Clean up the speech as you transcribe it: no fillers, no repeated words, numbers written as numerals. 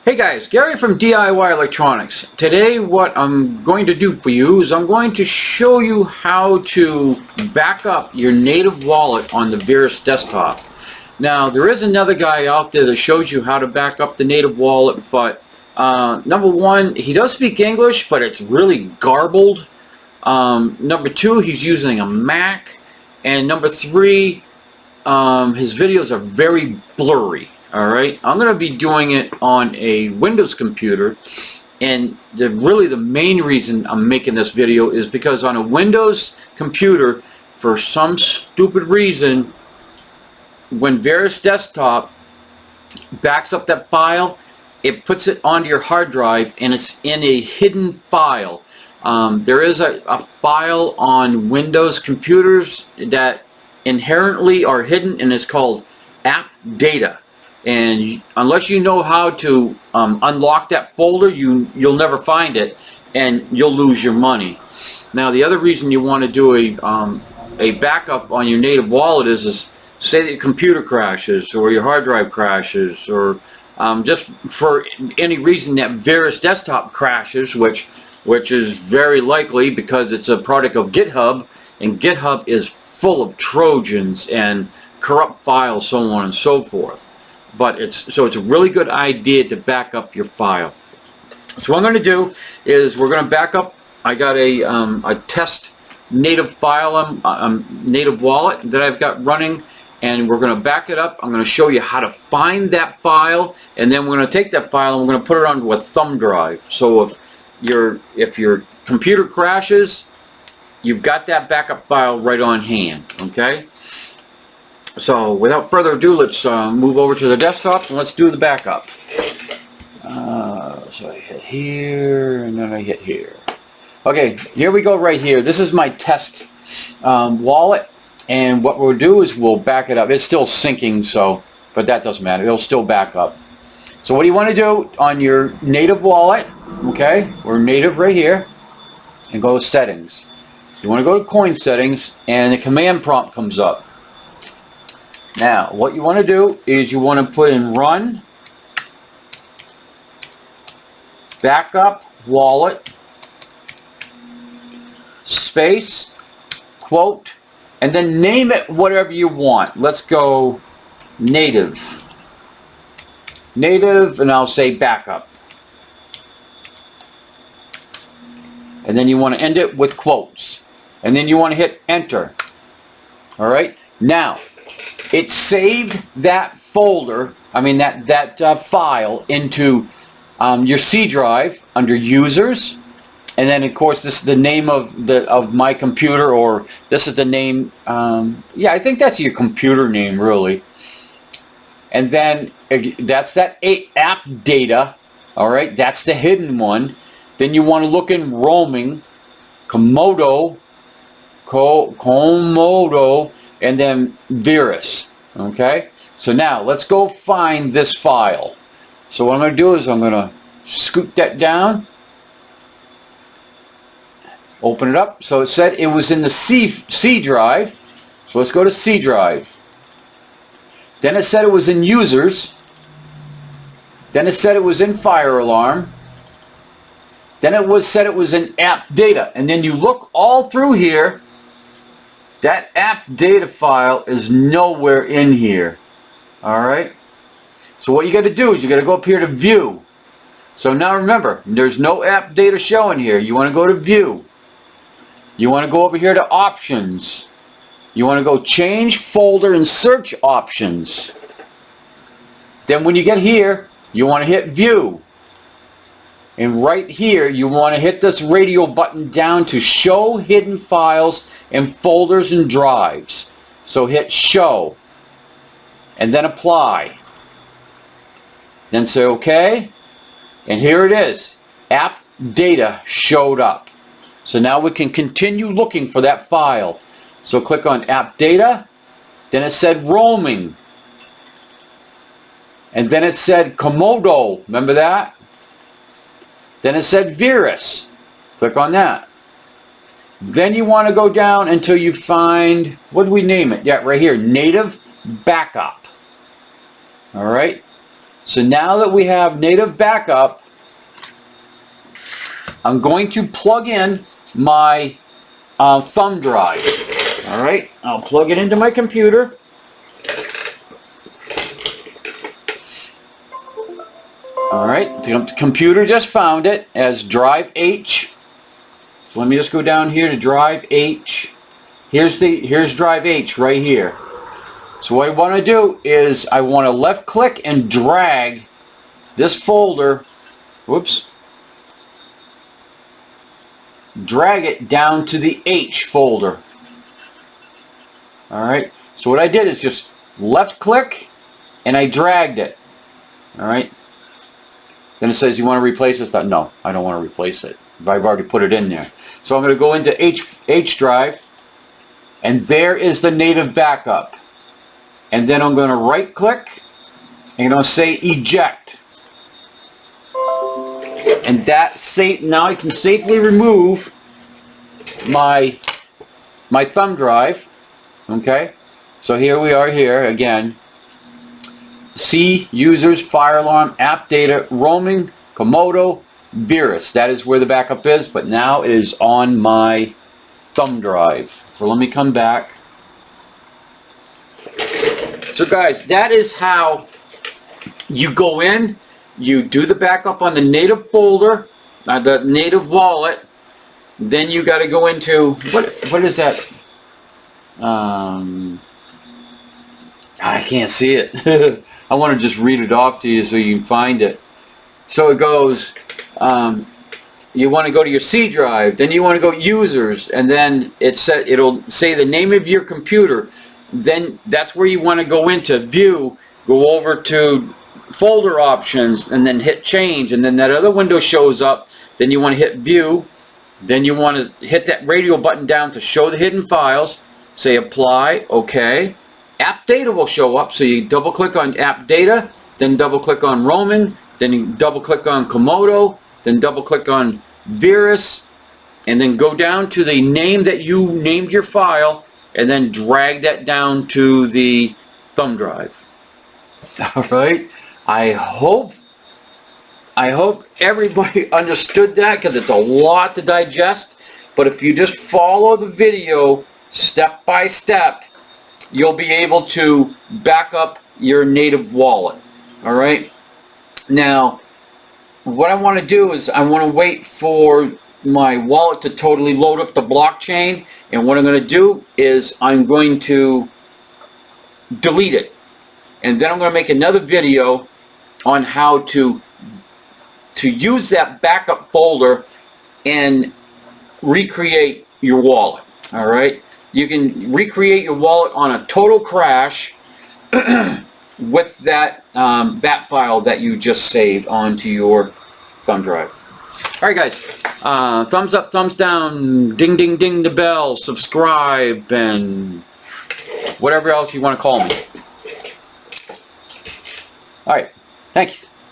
Hey guys, Gary from DIY Electronics. Today what I'm going to do for you is I'm going to show you how to back up your native wallet on the Verus Desktop. Now there is another guy out there that shows you how to back up the native wallet, but number one, he does speak English, but it's really garbled. Number two, he's using a Mac. And number three, his videos are very blurry. Alright, I'm going to be doing it on a Windows computer, and really the main reason I'm making this video is because on a Windows computer, for some stupid reason, when Verus Desktop backs up that file, it puts it onto your hard drive and it's in a hidden file. There is a file on Windows computers that inherently are hidden, and it's called app data. And unless you know how to unlock that folder, you'll never find it, and you'll lose your money. Now the other reason you want to do a backup on your native wallet is say that your computer crashes or your hard drive crashes, or just for any reason that Verus Desktop crashes, which is very likely because it's a product of GitHub, and GitHub is full of Trojans and corrupt files, so on and so forth. But it's a really good idea to back up your file. So what I'm going to do is we're going to back up. I got a test native file, native wallet that I've got running, and we're going to back it up. I'm going to show you how to find that file, and then we're going to take that file and we're going to put it onto a thumb drive. So if your computer crashes, you've got that backup file right on hand. Okay. So without further ado, let's move over to the desktop and let's do the backup. So I hit here and then I hit here. Okay, here we go right here. This is my test wallet, and what we'll do is we'll back it up. It's still syncing, but that doesn't matter. It'll still back up. So what do you want to do on your native wallet? Okay, we're native right here, and go to settings. You want to go to coin settings, and the command prompt comes up. Now, what you want to do is you want to put in run backup wallet space quote, and then name it whatever you want. Let's go native, and I'll say backup. And then you want to end it with quotes, and then you want to hit enter. All right, now it saved that folder, that file into your C drive under users, and then of course this is the name of my computer, or this is the name, yeah, I think that's your computer name really. And then that's that app data. All right, that's the hidden one. Then you want to look in roaming, Komodo, and then Verus. Okay, so now let's go find this file. So what I'm going to do is I'm going to scoot that down, open it up. So it said it was in the C drive, so let's go to C drive. Then it said it was in users, then it said it was in fire alarm, then it said it was in app data, and then you look all through here. That app data file is nowhere in here. Alright, so what you got to do is you got to go up here to view. So now remember, there's no app data showing here. You want to go to view, you want to go over here to options, you want to go change folder and search options. Then when you get here, you want to hit view, and right here you want to hit this radio button down to show hidden files and folders and drives. So hit show, and then apply, then say OK, and here it is. App data showed up. So now we can continue looking for that file. So click on app data, then it said roaming, and then it said Komodo, remember that? Then it said Verus, click on that. Then you want to go down until you find, what do we name it? Yeah, right here, native backup. Alright, So now that we have native backup, I'm going to plug in my thumb drive. All right, I'll plug it into my computer. All right, the computer just found it as drive H. So let me just go down here to drive H. Here's drive H right here. So what I want to do is I want to left click and drag this folder, whoops, drag it down to the H folder. All right, so what I did is just left click and I dragged it. All right, then it says you want to replace this. No, I don't want to replace it. I've already put it in there. So I'm going to go into H drive, and there is the native backup. And then I'm going to right click and I'll say eject. And now I can safely remove my thumb drive. Okay, so here we are here again. C, users, fire alarm, app data, roaming, Komodo, Verus. That is where the backup is, but now it is on my thumb drive. So let me come back. So guys, that is how you go in, you do the backup on the native folder, the native wallet, then you got to go into, what is that? I can't see it. I want to just read it off to you so you can find it. So it goes, you want to go to your C drive, then you want to go users, and then it'll say the name of your computer. Then that's where you want to go into view, go over to folder options, and then hit change, and then that other window shows up. Then you want to hit view, then you want to hit that radio button down to show the hidden files, say apply, okay. App data will show up, so you double click on app data, then double click on roaming, then you double click on Komodo, then double click on Verus, and then go down to the name that you named your file, and then drag that down to the thumb drive. All right, I hope everybody understood that, because it's a lot to digest, but if you just follow the video step by step, you'll be able to back up your native wallet. All right, now what I want to do is I want to wait for my wallet to totally load up the blockchain, and what I'm going to do is I'm going to delete it, and then I'm going to make another video on how to use that backup folder and recreate your wallet. All right, you can recreate your wallet on a total crash with that bat file that you just saved onto your thumb drive. All right, guys, thumbs up, thumbs down, ding, ding, ding the bell, subscribe, and whatever else you want to call me. All right, thank you.